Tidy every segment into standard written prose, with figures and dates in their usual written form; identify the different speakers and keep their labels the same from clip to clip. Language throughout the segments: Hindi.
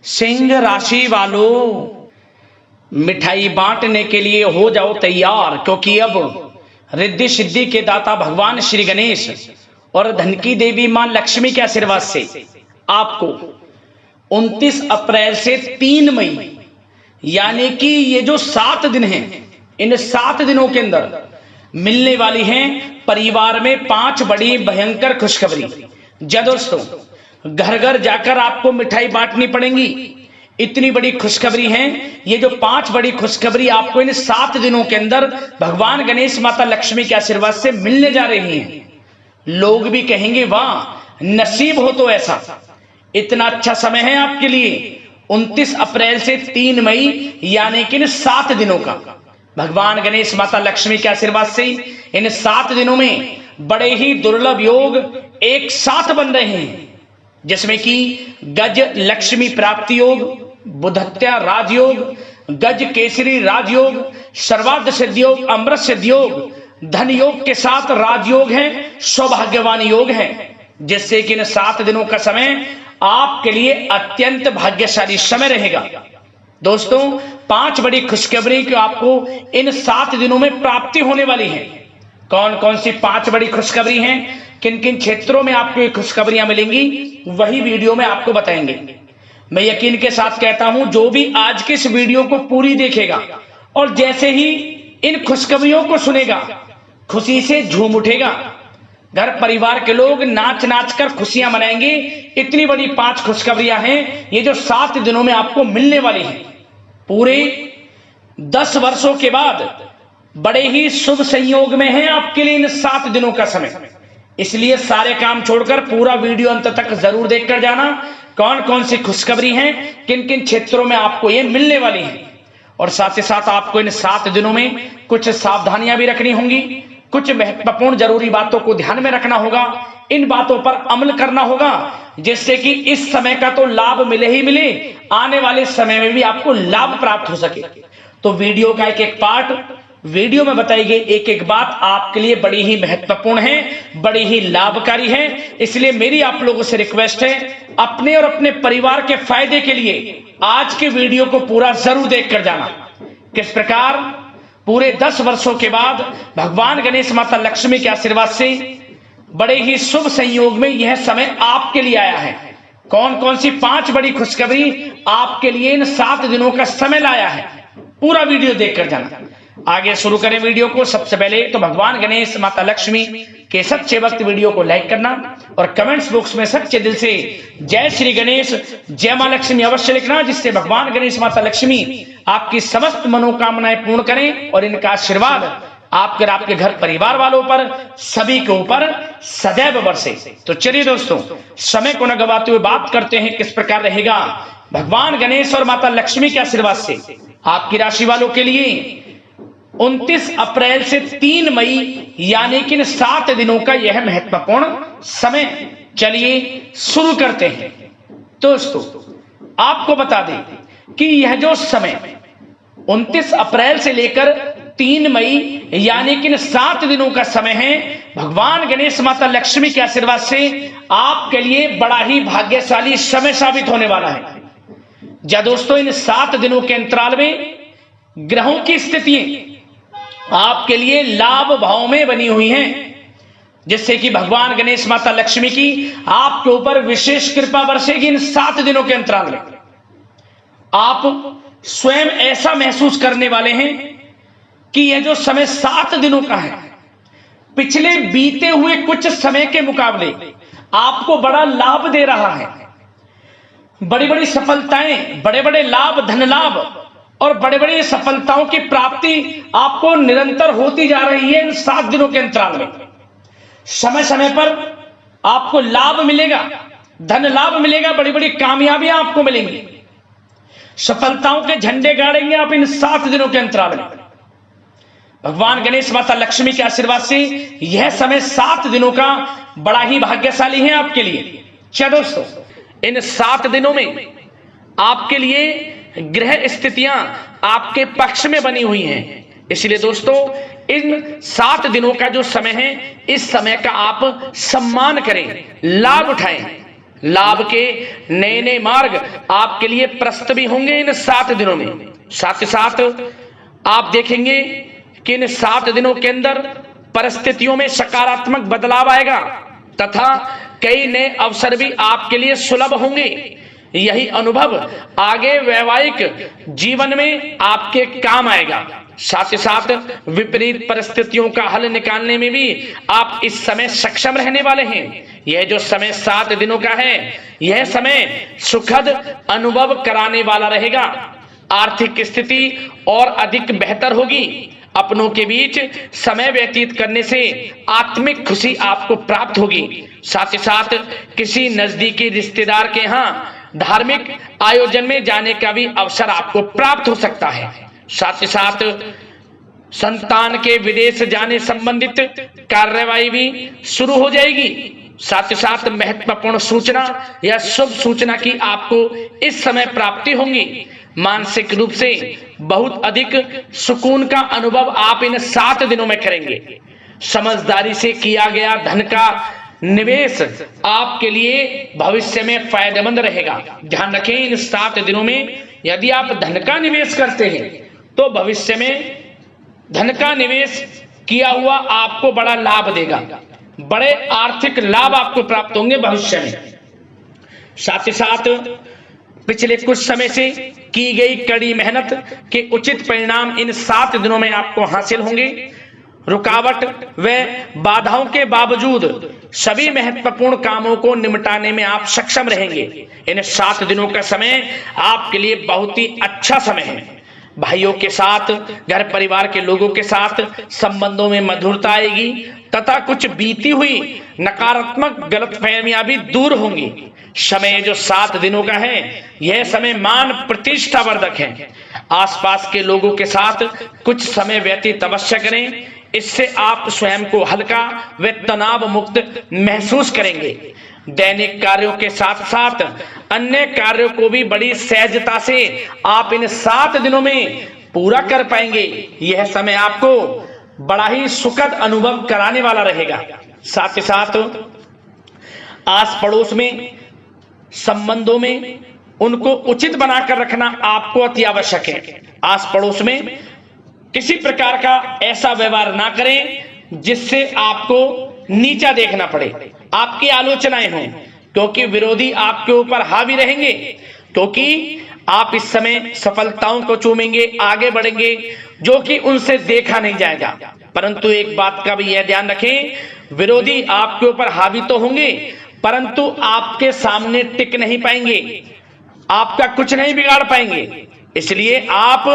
Speaker 1: सिंह राशि वालों, मिठाई बांटने के लिए हो जाओ तैयार, क्योंकि अब रिद्धि सिद्धि के दाता भगवान श्री गणेश और धन की देवी मां लक्ष्मी के आशीर्वाद से आपको 29 अप्रैल से 3 मई यानी कि ये जो 7 दिन हैं, इन 7 दिनों के अंदर मिलने वाली हैं परिवार में 5 बड़ी भयंकर खुशखबरी। जी दोस्तों, घर घर जाकर आपको मिठाई बांटनी पड़ेगी। इतनी बड़ी खुशखबरी है। ये जो 5 बड़ी खुशखबरी आपको इन 7 दिनों के अंदर भगवान गणेश माता लक्ष्मी के आशीर्वाद से मिलने जा रही हैं। लोग भी कहेंगे वाह, नसीब हो तो ऐसा। इतना अच्छा समय है आपके लिए 29 अप्रैल से 3 मई यानी कि इन 7 दिनों का भगवान गणेश माता लक्ष्मी के आशीर्वाद से इन 7 दिनों में बड़े ही दुर्लभ योग एक साथ बन रहे हैं, जिसमें कि गज लक्ष्मी प्राप्ति योग, बुधत्या राजयोग, गज केसरी राजयोग, सर्वार्थ सिद्धि योग, अमृत सिद्धि योग, धन योग के साथ राजयोग है, सौभाग्यवान योग है, जिससे कि इन 7 दिनों का समय आपके लिए अत्यंत भाग्यशाली समय रहेगा। दोस्तों, 5 बड़ी खुशखबरी की आपको इन 7 दिनों में प्राप्ति होने वाली है। कौन कौन सी 5 बड़ी खुशखबरी हैं, किन किन क्षेत्रों में आपको ये खुशखबरियां मिलेंगी, वही वीडियो में आपको बताएंगे। मैं यकीन के साथ कहता हूं, जो भी आज के इस वीडियो को पूरी देखेगा और जैसे ही इन खुशखबरियों को सुनेगा, खुशी से झूम उठेगा। घर परिवार के लोग नाच नाच कर खुशियां मनाएंगे। इतनी बड़ी 5 खुशखबरियां हैं ये जो 7 दिनों में आपको मिलने वाली हैं। पूरे 10 वर्षों के बाद बड़े ही शुभ संयोग में है आपके लिए इन 7 दिनों का समय। इसलिए सारे काम छोड़कर पूरा वीडियो अंत तक जरूर देखकर जाना। कौन कौन सी खुशखबरी हैं, किन किन क्षेत्रों में आपको ये मिलने वाली है, और साथ ही साथ आपको इन 7 दिनों में कुछ सावधानियां भी रखनी होंगी, कुछ महत्वपूर्ण जरूरी बातों को ध्यान में रखना होगा, इन बातों पर अमल करना होगा, जिससे कि इस समय का तो लाभ मिले ही मिले, आने वाले समय में भी आपको लाभ प्राप्त हो सके। तो वीडियो का एक एक पार्ट, वीडियो में बताई गई एक एक बात आपके लिए बड़ी ही महत्वपूर्ण है, बड़ी ही लाभकारी है। इसलिए मेरी आप लोगों से रिक्वेस्ट है, अपने और अपने परिवार के फायदे के लिए आज के वीडियो को पूरा जरूर देखकर जाना। किस प्रकार पूरे 10 वर्षों के बाद भगवान गणेश माता लक्ष्मी के आशीर्वाद से बड़े ही शुभ संयोग में यह समय आपके लिए आया है। कौन कौन सी 5 बड़ी खुशखबरी आपके लिए इन 7 दिनों का समय लाया है, पूरा वीडियो देखकर जाना। आगे शुरू करें वीडियो को। सबसे पहले तो भगवान गणेश माता लक्ष्मी के सच्चे भक्त वीडियो को लाइक करना और कमेंट्स बॉक्स में सच्चे दिल से जय श्री गणेश, जय मां लक्ष्मी अवश्य लिखना, जिससे भगवान गणेश माता लक्ष्मी आपकी समस्त मनोकामनाएं पूर्ण करें और इनका आशीर्वाद आपके घर परिवार वालों पर, सभी के ऊपर सदैव बरसे। तो चलिए दोस्तों, समय को न गवाते हुए बात करते हैं किस प्रकार रहेगा भगवान गणेश और माता लक्ष्मी के आशीर्वाद से आपकी राशि वालों के लिए 29 अप्रैल से 3 मई यानी कि 7 दिनों का यह महत्वपूर्ण समय। चलिए शुरू करते हैं। दोस्तों, आपको बता दें कि यह जो समय 29 अप्रैल से लेकर 3 मई यानी कि 7 दिनों का समय है, भगवान गणेश माता लक्ष्मी के आशीर्वाद से आपके लिए बड़ा ही भाग्यशाली समय साबित होने वाला है। जा दोस्तों, इन 7 दिनों के अंतराल में ग्रहों की स्थितियां आपके लिए लाभ भाव में बनी हुई हैं, जिससे कि भगवान गणेश माता लक्ष्मी की आपके ऊपर विशेष कृपा बरसेगी। इन 7 दिनों के अंतराल में आप स्वयं ऐसा महसूस करने वाले हैं कि यह जो समय 7 दिनों का है, पिछले बीते हुए कुछ समय के मुकाबले आपको बड़ा लाभ दे रहा है। बड़ी बड़ी सफलताएं, बड़े बड़े लाभ, धन लाभ और बड़े बड़े सफलताओं की प्राप्ति आपको निरंतर होती जा रही है। इन 7 दिनों के अंतराल में समय समय पर आपको लाभ मिलेगा, धन लाभ मिलेगा, बड़ी बड़ी कामयाबियां आपको मिलेंगी, सफलताओं के झंडे गाड़ेंगे आप इन 7 दिनों के अंतराल में। भगवान गणेश माता लक्ष्मी के आशीर्वाद से यह समय 7 दिनों का बड़ा ही भाग्यशाली है आपके लिए। चलो दोस्तों, इन 7 दिनों में आपके लिए ग्रह स्थितियां आपके पक्ष में बनी हुई हैं। इसलिए दोस्तों, इन 7 दिनों का जो समय है, इस समय का आप सम्मान करें, लाभ उठाएं। लाभ के नए नए मार्ग आपके लिए प्रशस्त भी होंगे इन 7 दिनों में। साथ ही साथ आप देखेंगे कि इन 7 दिनों के अंदर परिस्थितियों में सकारात्मक बदलाव आएगा तथा कई नए अवसर भी आपके लिए सुलभ होंगे। यही अनुभव आगे वैवाहिक जीवन में आपके काम आएगा। साथ ही साथ विपरीत परिस्थितियों का हल निकालने में भी आप इस समय सक्षम रहने वाले हैं। यह जो समय 7 दिनों का है, यह समय सुखद अनुभव कराने वाला रहेगा। आर्थिक स्थिति और अधिक बेहतर होगी। अपनों के बीच समय व्यतीत करने से आत्मिक खुशी आपको प्राप्त होगी। साथ ही साथ किसी नजदीकी रिश्तेदार के यहाँ धार्मिक आयोजन में जाने का भी अवसर आपको प्राप्त हो सकता है। साथ ही साथ संतान के विदेश जाने संबंधित कार्यवाही भी शुरू हो जाएगी। साथ ही साथ महत्वपूर्ण सूचना या शुभ सूचना की आपको इस समय प्राप्ति होंगी। मानसिक रूप से बहुत अधिक सुकून का अनुभव आप इन 7 दिनों में करेंगे। समझदारी से किया गया धन का निवेश आपके लिए भविष्य में फायदेमंद रहेगा। ध्यान रखें, इन 7 दिनों में यदि आप धन का निवेश करते हैं तो भविष्य में धन का निवेश किया हुआ आपको बड़ा लाभ देगा। बड़े आर्थिक लाभ आपको प्राप्त होंगे भविष्य में। साथ ही साथ पिछले कुछ समय से की गई कड़ी मेहनत के उचित परिणाम इन 7 दिनों में आपको हासिल होंगे। रुकावट व बाधाओं के बावजूद सभी महत्वपूर्ण कामों को निपटाने में आप सक्षम रहेंगे। इन 7 दिनों का समय आपके लिए बहुत ही अच्छा समय है। भाइयों के साथ, घर परिवार के लोगों के साथ संबंधों में मधुरता आएगी तथा कुछ बीती हुई नकारात्मक गलतफहमियां भी दूर होंगी। समय जो 7 दिनों का है, यह समय मान प्रतिष्ठा वर्धक है। आसपास के लोगों के साथ कुछ समय व्यतीत अवश्य करें। इससे आप स्वयं को हल्का व तनाव मुक्त महसूस करेंगे। दैनिक कार्यों के साथ साथ अन्य कार्यों को भी बड़ी सहजता से आप इन 7 दिनों में पूरा कर पाएंगे। यह समय आपको बड़ा ही सुखद अनुभव कराने वाला रहेगा। साथ ही साथ आस पड़ोस में संबंधों में उनको उचित बनाकर रखना आपको अति आवश्यक है। आस पड़ोस में किसी प्रकार का ऐसा व्यवहार ना करें जिससे आपको नीचा देखना पड़े, आपकी आलोचनाएं हों, क्योंकि विरोधी आपके ऊपर हावी रहेंगे। क्योंकि आप इस समय सफलताओं को चूमेंगे, आगे बढ़ेंगे, जो कि उनसे देखा नहीं जाएगा। परंतु एक बात का भी यह ध्यान रखें, विरोधी आपके ऊपर हावी तो होंगे परंतु आपके सामने टिक नहीं पाएंगे, आपका कुछ नहीं बिगाड़ पाएंगे। इसलिए आप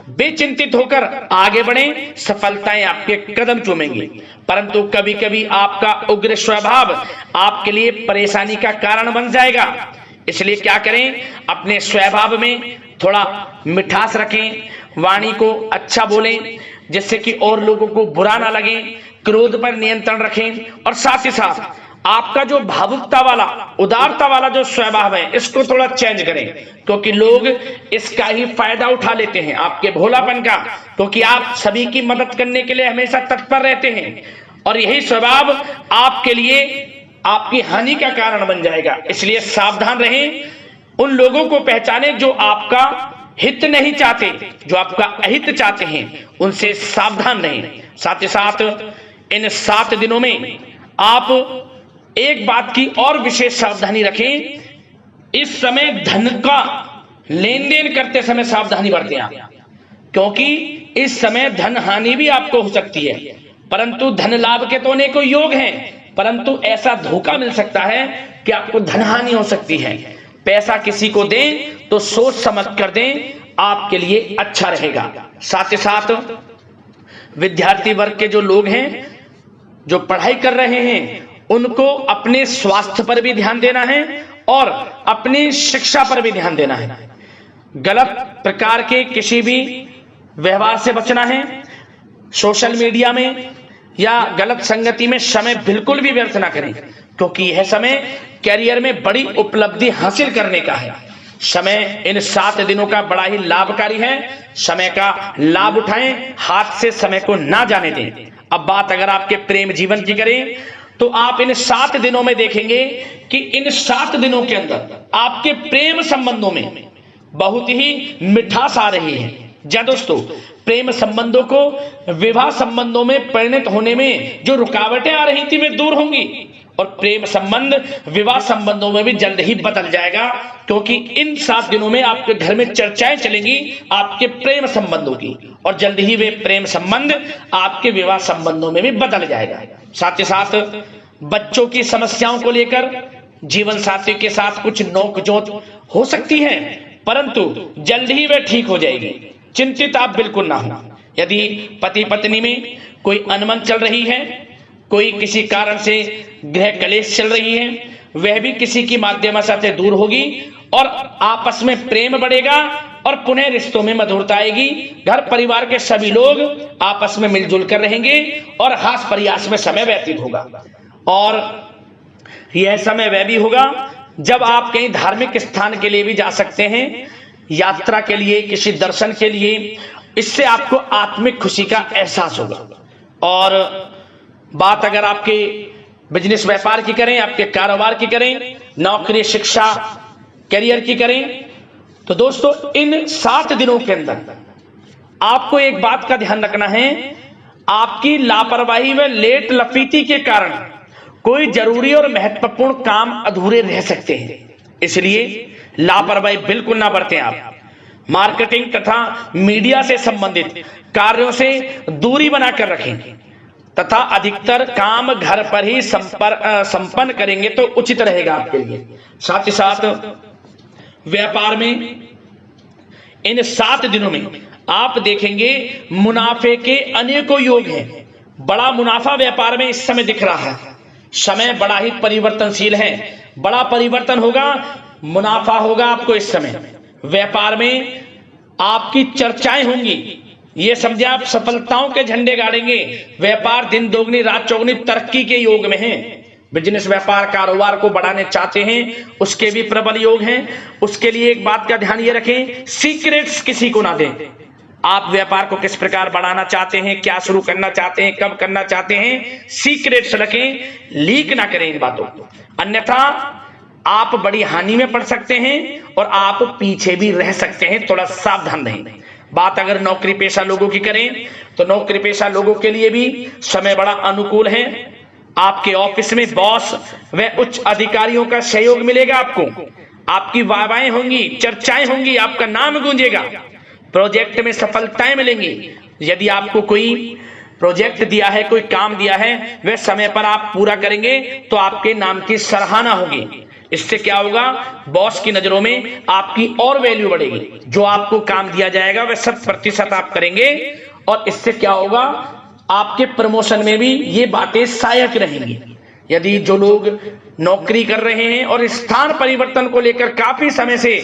Speaker 1: बेचिंतित होकर आगे बढ़ें, सफलताएं आपके कदम चूमेंगी। परंतु कभी कभी आपका उग्र स्वभाव आपके लिए परेशानी का कारण बन जाएगा। इसलिए क्या करें, अपने स्वभाव में थोड़ा मिठास रखें, वाणी को अच्छा बोलें जिससे कि और लोगों को बुरा ना लगे, क्रोध पर नियंत्रण रखें। और साथ ही साथ आपका जो भावुकता वाला, उदारता वाला जो स्वभाव है, इसको थोड़ा चेंज करें, क्योंकि लोग इसका ही फायदा उठा लेते हैं, आपके भोलापन का। क्योंकि आप सभी की मदद करने के लिए हमेशा तत्पर रहते हैं और यही स्वभाव आपके लिए आपकी हानि का कारण बन जाएगा। इसलिए सावधान रहें, उन लोगों को पहचानें जो आपका हित नहीं चाहते, जो आपका अहित चाहते हैं, उनसे सावधान रहें। साथ ही साथ इन 7 दिनों में आप एक बात की और विशेष सावधानी रखें, इस समय धन का लेन देन करते समय सावधानी बरतें आप, क्योंकि इस समय धन हानि भी आपको हो सकती है। परंतु धन लाभ के तो अनेकों योग हैं, परंतु ऐसा धोखा मिल सकता है कि आपको धन हानि हो सकती है। पैसा किसी को दें तो सोच समझ कर दें, आपके लिए अच्छा रहेगा। साथ ही साथ विद्यार्थी वर्ग के जो लोग हैं, जो पढ़ाई कर रहे हैं, उनको अपने स्वास्थ्य पर भी ध्यान देना है और अपनी शिक्षा पर भी ध्यान देना है। गलत प्रकार के किसी भी व्यवहार से बचना है। सोशल मीडिया में या गलत संगति में समय बिल्कुल भी व्यर्थ ना करें, क्योंकि यह समय कैरियर में बड़ी उपलब्धि हासिल करने का है। समय इन 7 दिनों का बड़ा ही लाभकारी है। समय का लाभ उठाएं, हाथ से समय को ना जाने दें। अब बात अगर आपके प्रेम जीवन की करें तो आप इन 7 दिनों में देखेंगे कि इन 7 दिनों के अंदर आपके प्रेम संबंधों में बहुत ही मिठास आ रही है। जी दोस्तों, प्रेम संबंधों को विवाह संबंधों में परिणत होने में जो रुकावटें आ रही थी वे दूर होंगी और प्रेम संबंध विवाह संबंधों में भी जल्द ही बदल जाएगा, क्योंकि इन 7 दिनों में आपके घर में चर्चाएं चलेंगी आपके प्रेम संबंधों की और जल्द ही वे प्रेम संबंध आपके विवाह संबंधों में भी बदल जाएगा। साथ ही साथ बच्चों की समस्याओं को लेकर जीवन साथी के साथ कुछ नोकझोंक हो सकती है, परंतु जल्द ही वे ठीक हो जाएगी। चिंतित आप बिल्कुल ना हो। यदि पति पत्नी में कोई अनबन चल रही है, कोई किसी कारण से गृह कलेश चल रही है, वह भी किसी की माध्यम से दूर होगी और आपस में प्रेम बढ़ेगा और पुनः रिश्तों में मधुरता आएगी। घर परिवार के सभी लोग आपस में मिलजुल कर रहेंगे और हास प्रयास में समय व्यतीत होगा। और यह समय वह भी होगा जब आप कहीं धार्मिक स्थान के लिए भी जा सकते हैं, यात्रा के लिए, किसी दर्शन के लिए। इससे आपको आत्मिक खुशी का एहसास होगा। और बात अगर आपके बिजनेस व्यापार की करें, आपके कारोबार की करें, नौकरी, शिक्षा, करियर की करें, तो दोस्तों इन 7 दिनों के अंदर आपको एक बात का ध्यान रखना है, आपकी लापरवाही व लेट लफीती के कारण कोई जरूरी और महत्वपूर्ण काम अधूरे रह सकते हैं। इसलिए लापरवाही बिल्कुल ना बरतें। आप मार्केटिंग तथा मीडिया से संबंधित कार्यों से दूरी बनाकर रखें तथा अधिकतर काम घर पर ही संपन्न करेंगे तो उचित रहेगा आपके लिए। साथ ही साथ व्यापार में इन 7 दिनों में आप देखेंगे मुनाफे के अनेकों योग हैं। बड़ा मुनाफा व्यापार में इस समय दिख रहा है। समय बड़ा ही परिवर्तनशील है, बड़ा परिवर्तन होगा, मुनाफा होगा आपको। इस समय व्यापार में आपकी चर्चाएं होंगी, ये समझे आप सफलताओं के झंडे गाड़ेंगे। व्यापार दिन दोगुनी रात चौगुनी तरक्की के योग में है। बिजनेस व्यापार कारोबार को बढ़ाने चाहते हैं, उसके भी प्रबल योग हैं। उसके लिए एक बात का ध्यान ये रखें, सीक्रेट्स किसी को ना दें। आप व्यापार को किस प्रकार बढ़ाना चाहते हैं, क्या शुरू करना चाहते हैं, कब करना चाहते हैं, सीक्रेट्स रखें, लीक ना करें इन बातों को, अन्यथा आप बड़ी हानि में पड़ सकते हैं और आप पीछे भी रह सकते हैं। थोड़ा सावधान रहें। बात अगर नौकरी पेशा लोगों की करें तो नौकरी पेशा लोगों के लिए भी समय बड़ा अनुकूल है। आपके ऑफिस में बॉस व उच्च अधिकारियों का सहयोग मिलेगा आपको, आपकी वाहवाहें होंगी, चर्चाएं होंगी, आपका नाम गूंजेगा, प्रोजेक्ट में सफलताएं मिलेंगी। यदि आपको कोई प्रोजेक्ट दिया है, कोई काम दिया है, वह समय पर आप पूरा करेंगे तो आपके नाम की सराहना होगी। इससे क्या होगा, बॉस की नजरों में आपकी और वैल्यू बढ़ेगी। जो आपको काम दिया जाएगा वह 100% आप करेंगे और इससे क्या होगा, आपके प्रमोशन में भी ये बातें सहायक रहेंगी। यदि जो लोग नौकरी कर रहे हैं और स्थान परिवर्तन को लेकर काफी समय से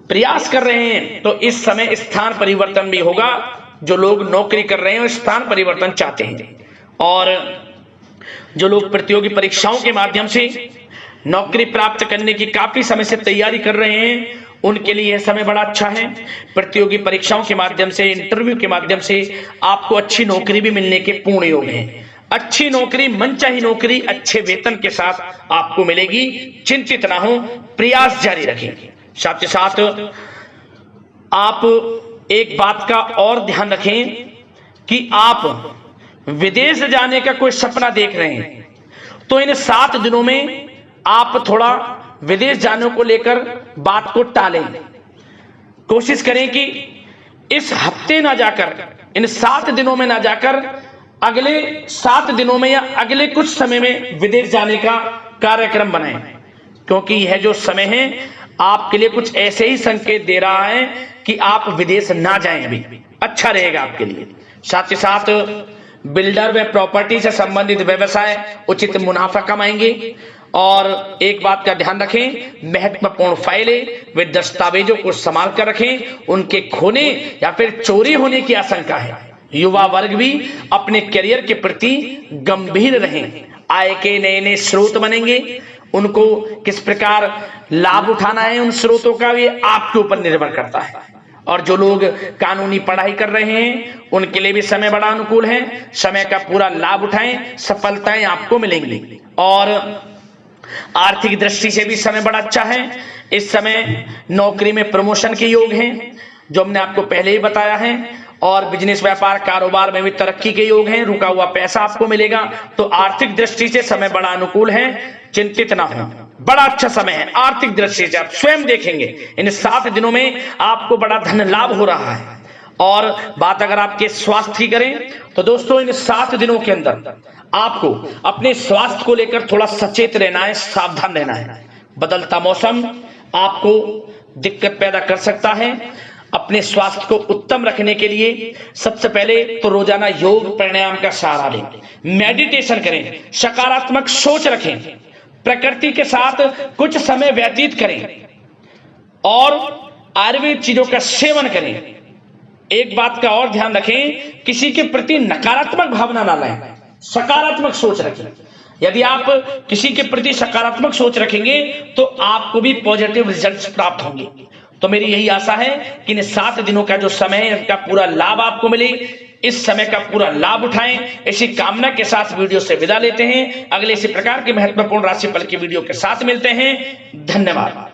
Speaker 1: प्रयास कर रहे हैं तो इस समय स्थान परिवर्तन भी होगा। जो लोग नौकरी कर रहे हैं और स्थान परिवर्तन चाहते हैं, और जो लोग प्रतियोगी परीक्षाओं के माध्यम से नौकरी प्राप्त करने की काफी समय से तैयारी कर रहे हैं, उनके लिए यह समय बड़ा अच्छा है। प्रतियोगी परीक्षाओं के माध्यम से, इंटरव्यू के माध्यम से आपको अच्छी नौकरी भी मिलने के पूर्ण योग हैं। अच्छी नौकरी, मनचाही नौकरी अच्छे वेतन के साथ आपको मिलेगी। चिंतित ना हो, प्रयास जारी रखें। साथ ही साथ आप एक बात का और ध्यान रखें कि आप विदेश जाने का कोई सपना देख रहे हैं तो इन 7 दिनों में आप थोड़ा विदेश जाने को लेकर बात को टालें। कोशिश करें कि इस हफ्ते ना जाकर, इन 7 दिनों में ना जाकर, अगले 7 दिनों में या अगले कुछ समय में विदेश जाने का कार्यक्रम बनाएं, क्योंकि यह जो समय है आपके लिए कुछ ऐसे ही संकेत दे रहा है कि आप विदेश ना जाएं, अभी अच्छा रहेगा आपके लिए। साथ ही साथ बिल्डर व प्रॉपर्टी से संबंधित व्यवसाय उचित मुनाफा कमाएंगे। और एक बात का ध्यान रखें, महत्वपूर्ण फाइलें व दस्तावेजों को संभाल कर रखें, उनके खोने या फिर चोरी होने की आशंका है। युवा वर्ग भी अपने करियर के प्रति गंभीर रहें। आय के नए नए स्रोत बनेंगे, उनको किस प्रकार लाभ उठाना है उन स्रोतों का, ये आपके ऊपर निर्भर करता है। और जो लोग कानूनी पढ़ाई कर रहे हैं उनके लिए भी समय बड़ा अनुकूल है। समय का पूरा लाभ उठाएं, सफलताएं आपको मिलेंगी। और आर्थिक दृष्टि से भी समय बड़ा अच्छा है। इस समय नौकरी में प्रमोशन के योग हैं, जो हमने आपको पहले ही बताया है। और बिजनेस, व्यापार, कारोबार में भी तरक्की के योग हैं। रुका हुआ पैसा आपको मिलेगा। तो आर्थिक दृष्टि से समय बड़ा अनुकूल है, चिंतित ना हो, बड़ा अच्छा समय है आर्थिक दृष्टि से। आप स्वयं देखेंगे इन 7 दिनों में आपको बड़ा धन लाभ हो रहा है। और बात अगर आपके स्वास्थ्य की करें तो दोस्तों इन 7 दिनों के अंदर आपको अपने स्वास्थ्य को लेकर थोड़ा सचेत रहना है, सावधान रहना है। बदलता मौसम आपको दिक्कत पैदा कर सकता है। अपने स्वास्थ्य को उत्तम रखने के लिए सबसे पहले तो रोजाना योग प्राणायाम का सहारा लें, मेडिटेशन करें, सकारात्मक सोच रखें, प्रकृति के साथ कुछ समय व्यतीत करें और आयुर्वेद चीजों का सेवन करें। एक बात का और ध्यान रखें, किसी के प्रति नकारात्मक भावना ना लाएं, सकारात्मक सोच रखें। यदि आप किसी के प्रति सकारात्मक सोच रखेंगे तो आपको भी पॉजिटिव रिजल्ट्स प्राप्त होंगे। तो मेरी यही आशा है कि इन 7 दिनों का जो समय है इसका पूरा लाभ आपको मिले। इस समय का पूरा लाभ उठाएं, इसी कामना के साथ वीडियो से विदा लेते हैं। अगले इसी प्रकार के महत्वपूर्ण राशिफल की वीडियो के साथ मिलते हैं। धन्यवाद।